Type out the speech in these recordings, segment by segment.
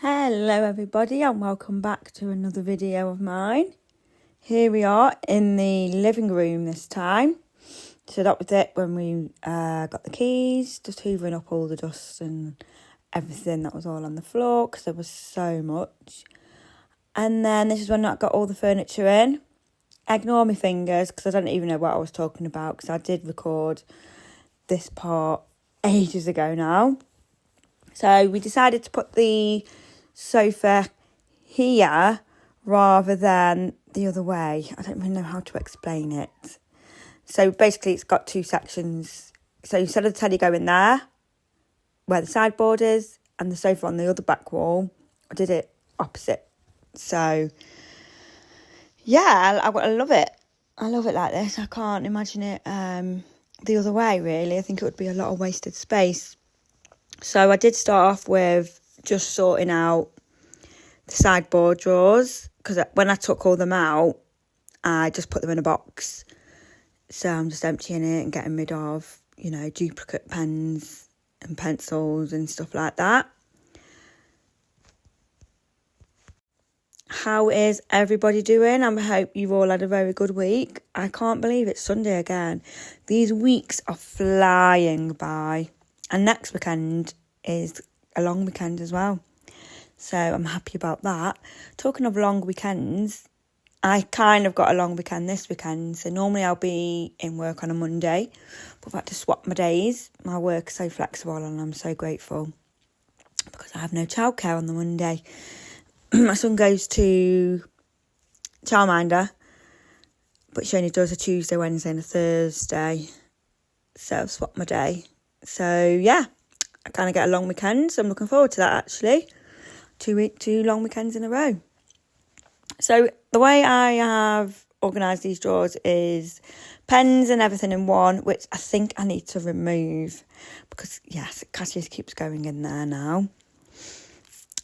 Hello everybody and welcome back to another video of mine. Here we are in the living room this time. So that was it when we got the keys, just hoovering up all the dust and everything that was all on the floor because there was so much. And then this is when I got all the furniture in. Ignore my fingers because I don't even know what I was talking about because I did record this part ages ago now. So we decided to put the sofa here rather than the other way. I don't really know how to explain it. So basically it's got two sections. So instead of the telly going there, where the sideboard is, and the sofa on the other back wall, I did it opposite. So yeah, I love it. I love it like this. I can't imagine it the other way really. I think it would be a lot of wasted space. So I did start off with just sorting out the sideboard drawers because when I took all them out, I just put them in a box. So I'm just emptying it and getting rid of, duplicate pens and pencils and stuff like that. How is everybody doing? I hope you've all had a very good week. I can't believe it's Sunday again. These weeks are flying by. And next weekend is a long weekend as well. So I'm happy about that. Talking of long weekends, I kind of got a long weekend this weekend. So normally I'll be in work on a Monday. But I've had to swap my days. My work is so flexible and I'm so grateful. Because I have no childcare on the Monday. My son goes to childminder. But she only does a Tuesday, Wednesday and a Thursday. So I've swapped my day. So yeah, I kind of get a long weekend. So I'm looking forward to that actually. 2 long weekends in a row. So the way I have organised these drawers is pens and everything in one, which I think I need to remove because, yes, Cassius keeps going in there now.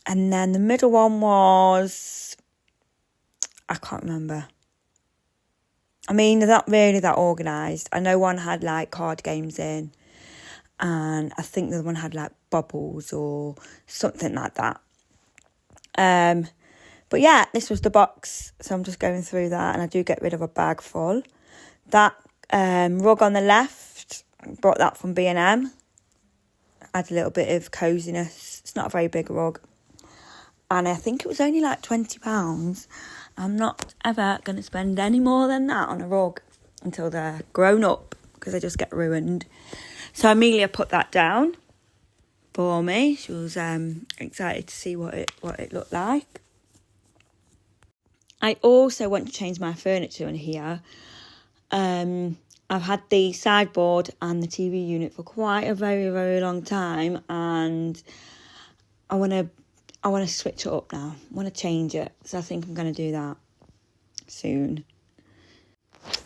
And then the middle one was, I can't remember. I mean, they're not really that organised. I know one had like card games in and I think the other one had like bubbles or something like that. But yeah, this was the box, so I'm just going through that, and I do get rid of a bag full. That rug on the left, brought that from B&M. Had a little bit of coziness. It's not a very big rug, and I think it was only like £20. I'm not ever going to spend any more than that on a rug until they're grown up, because they just get ruined. So Amelia put that down for me. She was excited to see what it looked like. I also want to change my furniture in here. I've had the sideboard and the TV unit for quite a very, very long time, and I want to switch it up now. I want to change it, so I think I'm going to do that soon.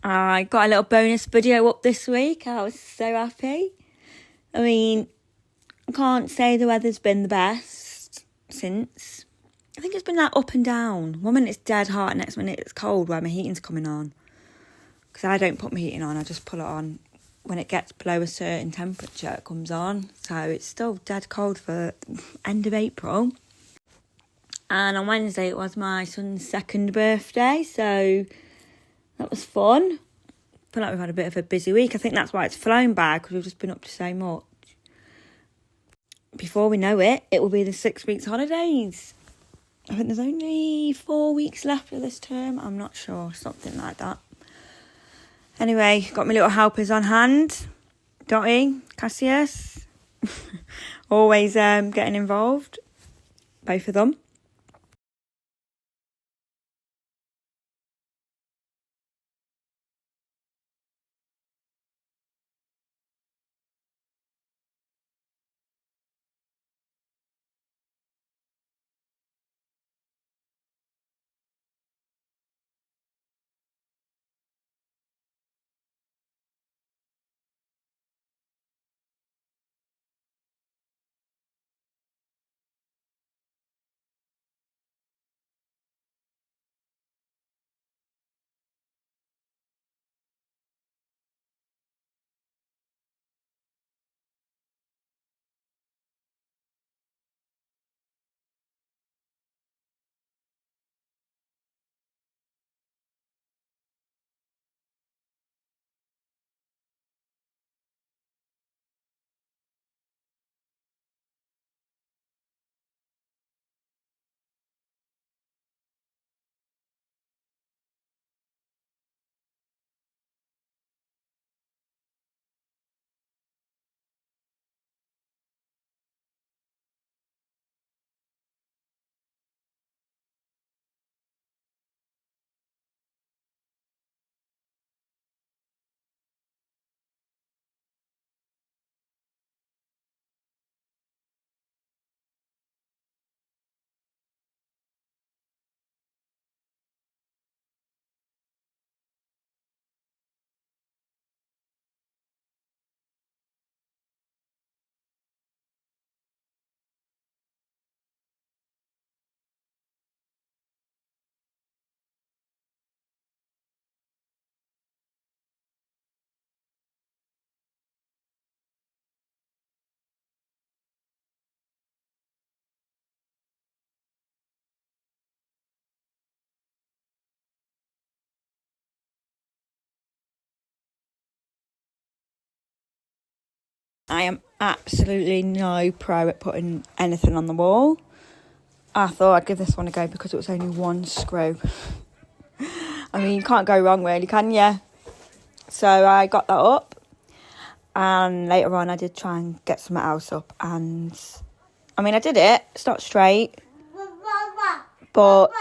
I got a little bonus video up this week. I was so happy. I mean, I can't say the weather's been the best since. I think it's been like up and down. One minute it's dead hot, next minute it's cold where my heating's coming on. Because I don't put my heating on, I just pull it on. When it gets below a certain temperature, it comes on. So it's still dead cold for end of April. And on Wednesday it was my son's 2nd birthday, so that was fun. I feel like we've had a bit of a busy week. I think that's why it's flown by, because we've just been up to so much. Before we know it, it will be the 6 weeks holidays. I think there's only 4 weeks left of this term. I'm not sure. Something like that. Anyway, got my little helpers on hand. Dottie, Cassius. Always getting involved. Both of them. I am absolutely no pro at putting anything on the wall. I thought I'd give this one a go because it was only one screw. I mean, you can't go wrong really, can you? So I got that up, and later on I did try and get something else up, and I mean I did it. It's not straight, but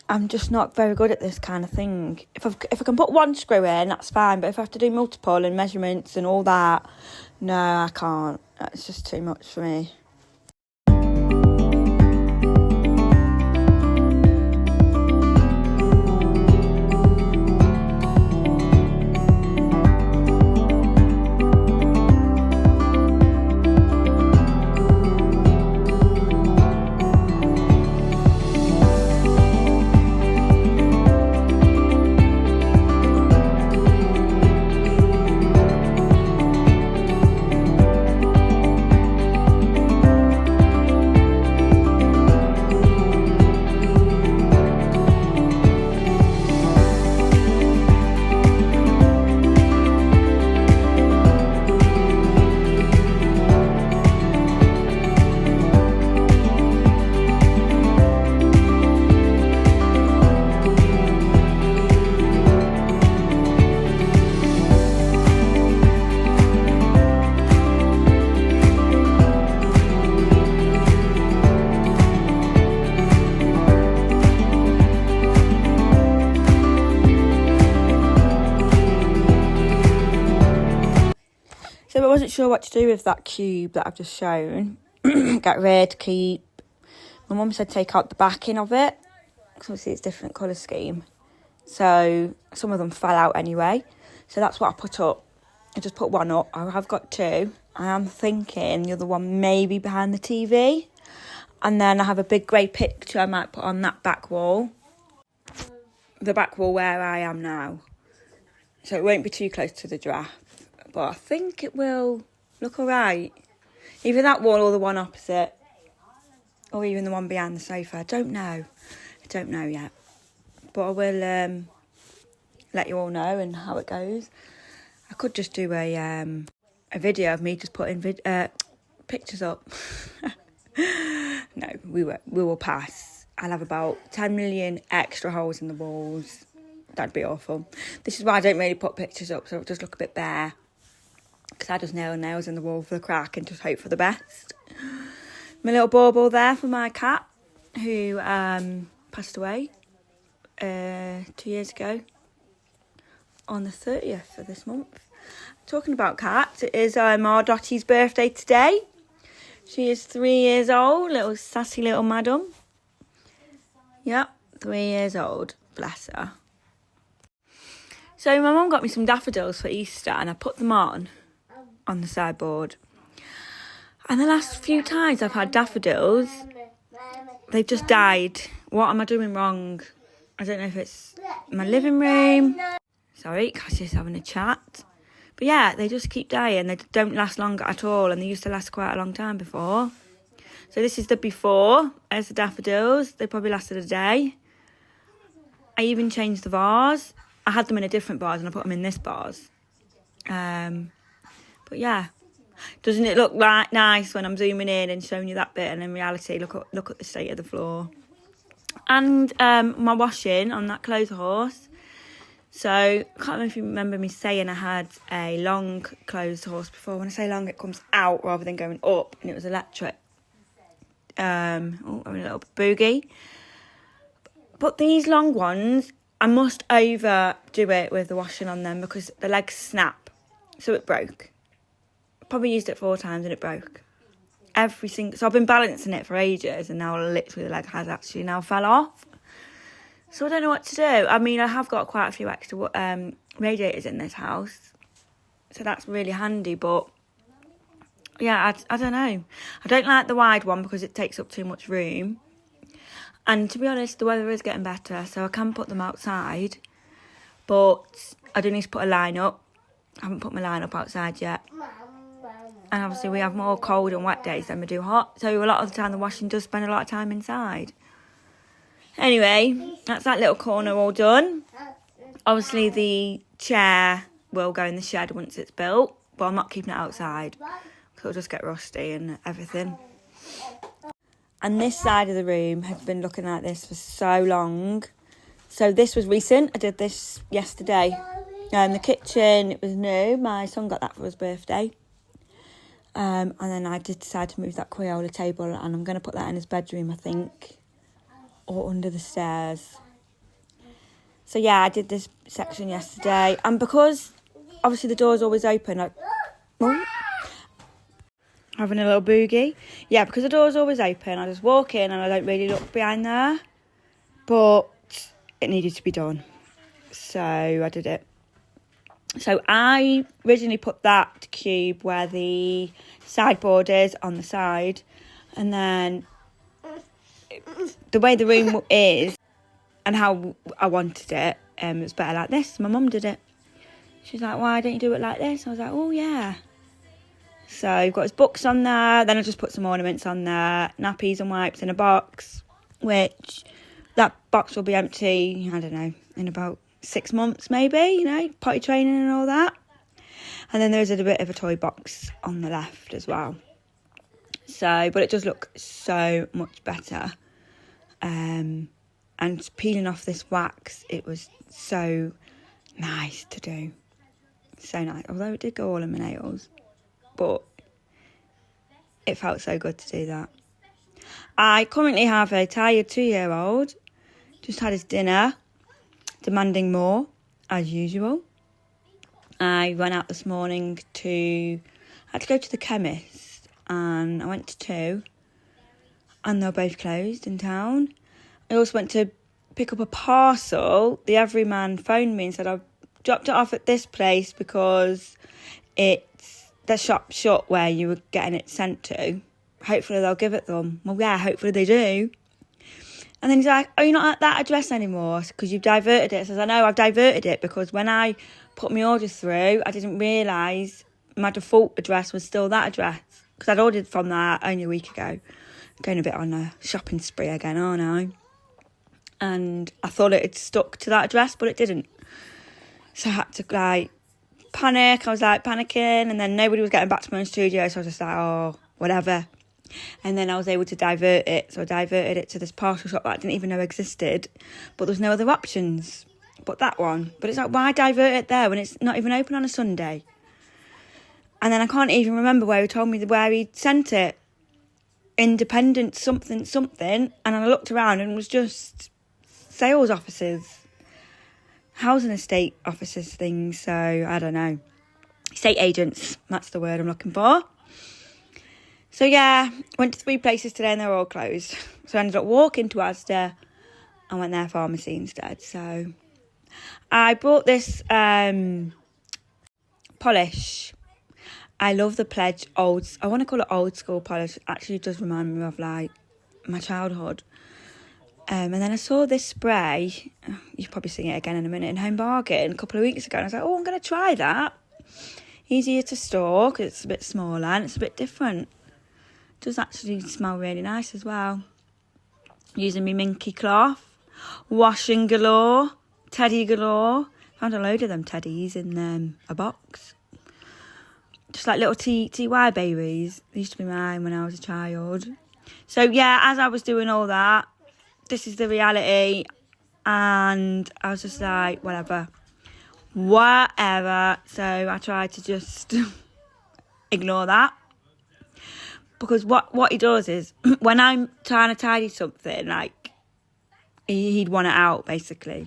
I'm just not very good at this kind of thing. If I can put one screw in, that's fine, but if I have to do multiple and measurements and all that, no, I can't. That's just too much for me. So I wasn't sure what to do with that cube that I've just shown. Get rid, keep. My mum said take out the backing of it, because obviously it's different colour scheme. So some of them fell out anyway. So that's what I put up. I just put one up. I have got two. I am thinking the other one maybe behind the TV. And then I have a big grey picture I might put on that back wall. The back wall where I am now. So it won't be too close to the giraffe. But I think it will look alright. Either that wall or the one opposite. Or even the one behind the sofa. I don't know. I don't know yet. But I will let you all know and how it goes. I could just do a video of me just putting pictures up. No, we will pass. I'll have about 10 million extra holes in the walls. That'd be awful. This is why I don't really put pictures up, so it'll just look a bit bare. Because I just nail nails in the wall for the crack and just hope for the best. My little bauble there for my cat, who passed away 2 years ago on the 30th of this month. Talking about cats, it is our Dottie's birthday today. She is 3 years old, little sassy little madam. Yep, 3 years old, bless her. So my mum got me some daffodils for Easter, and I put them on the sideboard. And the last few times I've had daffodils, they've just died. What am I doing wrong? I don't know if it's my living room. Sorry, Cassie's having a chat. But yeah, they just keep dying. They don't last long at all, and they used to last quite a long time before. So this is the before. As the daffodils, they probably lasted a day. I even changed the vase. I had them in a different vase and I put them in this vase. But yeah, doesn't it look like nice when I'm zooming in and showing you that bit, and in reality, look at the state of the floor. And my washing on that clothes horse. So I can't remember if you remember me saying I had a long clothes horse before. When I say long, it comes out rather than going up, and it was electric. I'm a little boogie. But these long ones, I must overdo it with the washing on them because the legs snap. So it broke. Probably used it 4 times and it broke. So I've been balancing it for ages, and now literally the leg has actually now fell off. So I don't know what to do. I mean, I have got quite a few extra radiators in this house, so that's really handy, but yeah, I don't know. I don't like the wide one because it takes up too much room. And to be honest, the weather is getting better, so I can put them outside, but I do need to put a line up. I haven't put my line up outside yet. And obviously we have more cold and wet days than we do hot. So a lot of the time the washing does spend a lot of time inside. Anyway, that's that little corner all done. Obviously the chair will go in the shed once it's built. but I'm not keeping it outside because it'll just get rusty and everything. And this side of the room has been looking like this for so long. So this was recent. I did this yesterday. The kitchen, it was new. My son got that for his birthday. And then I did decide to move that Crayola table, and I'm going to put that in his bedroom, I think, or under the stairs. So yeah, I did this section yesterday, and because obviously the door's always open, having a little boogie. Yeah, because the door's always open, I just walk in and I don't really look behind there, but it needed to be done, so I did it. So I originally put that cube where the sideboard is on the side, and then the way the room is and how I wanted it, it's better like this. My mum did it. She's like, why don't you do it like this? I was like, oh yeah. So I've got his books on there, then I just put some ornaments on there, nappies and wipes in a box, which that box will be empty, I don't know, in about 6 months maybe, you know, potty training and all that. And then there's a bit of a toy box on the left as well. So, but it does look so much better. And peeling off this wax, it was so nice to do. So nice, although it did go all in my nails. But it felt so good to do that. I currently have a tired 2-year-old. Just had his dinner, demanding more, as usual. I went out this morning I had to go to the chemist, and I went to 2, and they were both closed in town. I also went to pick up a parcel. The everyman phoned me and said, I've dropped it off at this place because it's the shop shut where you were getting it sent to. Hopefully they'll give it them. Well, yeah, hopefully they do. And then he's like, oh, you're not at that address anymore because you've diverted it. I says, I know, I've diverted it because when I put my order through, I didn't realise my default address was still that address because I'd ordered from that only a week ago. I'm going a bit on a shopping spree again, aren't I? And I thought it had stuck to that address, but it didn't. So I had to, panic. I was, panicking, and then nobody was getting back to my own studio, so I was just like, oh, whatever. And then I was able to divert it. So I diverted it to this parcel shop that I didn't even know existed, but there was no other options but that one. But it's like, why divert it there when it's not even open on a Sunday? And then I can't even remember where he told me where he sent it. Independent something. And I looked around and it was just sales offices, housing estate offices things. So I don't know. Estate agents, that's the word I'm looking for. So yeah, went to 3 places today and they were all closed. So I ended up walking to Asda and went there pharmacy instead. So I bought this polish. I love the Pledge I want to call it old school polish. It actually does remind me of my childhood. And then I saw this spray, you've probably seen it again in a minute, in Home Bargain a couple of weeks ago. And I was like, oh, I'm going to try that. Easier to store because it's a bit smaller and it's a bit different. It does actually smell really nice as well. Using my minky cloth. Washing galore. Teddy galore. Found a load of them teddies in a box. Just like little TY babies. They used to be mine when I was a child. So yeah, as I was doing all that, this is the reality. And I was just like, whatever. So I tried to just ignore that. Because what he does is, when I'm trying to tidy something, he'd want it out, basically.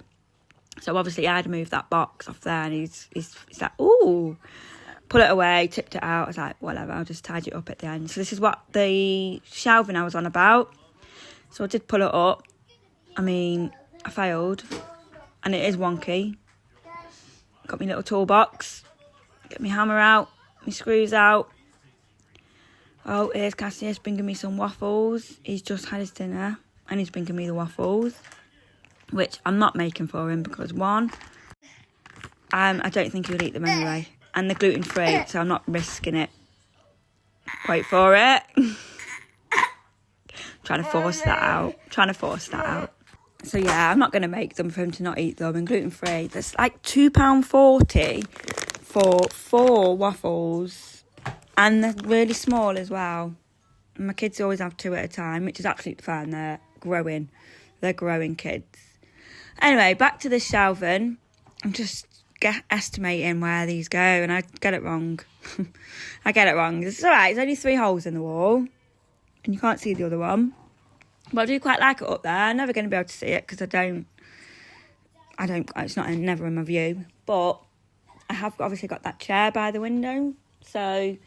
So obviously I had to move that box off there, and he's like, ooh, pull it away, tipped it out. I was like, whatever, I'll just tidy it up at the end. So this is what the shelving I was on about. So I did pull it up. I mean, I failed, and it is wonky. Got my little toolbox, get my hammer out, my screws out. Oh, here's Cassius bringing me some waffles. He's just had his dinner and he's bringing me the waffles, which I'm not making for him because, one, I don't think he'll eat them anyway, and they're gluten-free, so I'm not risking it. Wait for it. Trying to force that out. So yeah, I'm not going to make them for him to not eat them, and gluten-free. There's like £2.40 for 4 waffles, and they're really small as well. And my kids always have 2 at a time, which is absolutely fine. They're growing kids. Anyway, back to the shelving. I'm just estimating where these go, and I get it wrong. It's alright, there's only 3 holes in the wall, and you can't see the other one. But I do quite like it up there. I'm never going to be able to see it because it's never in my view. But I have obviously got that chair by the window, so,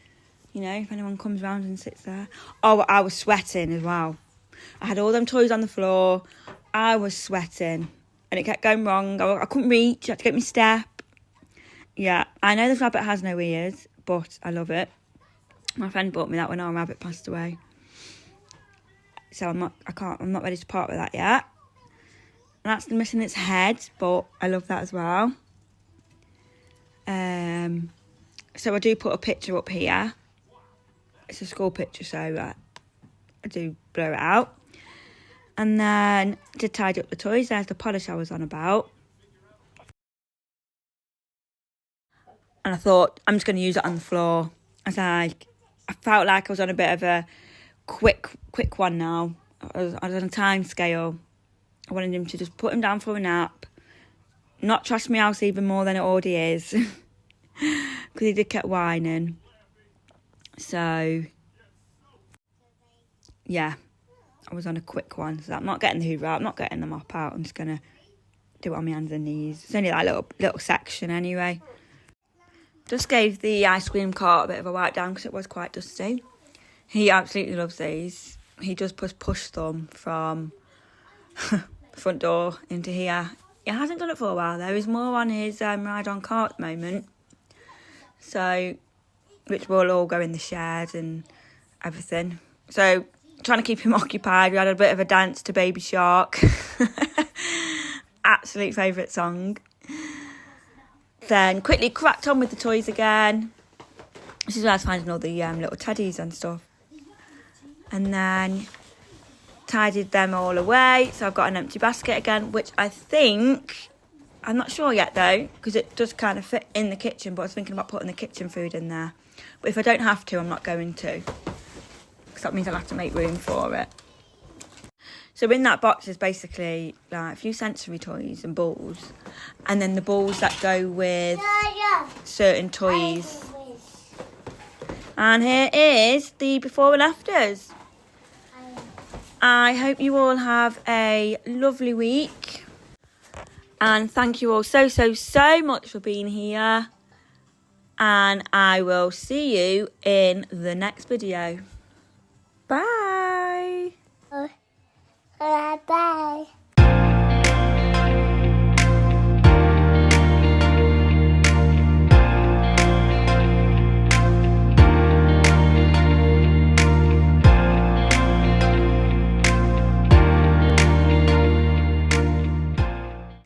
you know, if anyone comes round and sits there. Oh, I was sweating as well. I had all them toys on the floor. I was sweating, and it kept going wrong. I couldn't reach. I had to get my step. Yeah, I know this rabbit has no ears, but I love it. My friend bought me that when our rabbit passed away. So I'm not ready to part with that yet. And that's missing its head, but I love that as well. So I do put a picture up here. It's a school picture, so I do blur it out. And then to tidy up the toys, there's the polish I was on about. And I thought, I'm just going to use it on the floor. I felt like I was on a bit of a quick one now. I was on a time scale. I wanted him to just put him down for a nap. Not trash my house even more than it already is. Because he did keep whining. So, yeah. I was on a quick one. So I'm not getting the hoover out. I'm not getting the mop out. I'm just going to do it on my hands and knees. It's only that little section anyway. Just gave the ice cream cart a bit of a wipe down because it was quite dusty. He absolutely loves these. He just push them from the front door into here. He hasn't done it for a while though. He's more on his ride on cart at the moment. So, which will all go in the shed and everything. So, trying to keep him occupied. We had a bit of a dance to Baby Shark. Absolute favourite song. Then quickly cracked on with the toys again. This is where I was finding all the little teddies and stuff. And then tidied them all away. So I've got an empty basket again, which I think, I'm not sure yet though, because it does kind of fit in the kitchen, but I was thinking about putting the kitchen food in there. But if I don't have to, I'm not going to, because that means I'll have to make room for it. So in that box is basically like a few sensory toys and balls, and then the balls that go with certain toys. And here is the before and afters. I hope you all have a lovely week. And thank you all so much for being here. And I will see you in the next video. Bye. Bye.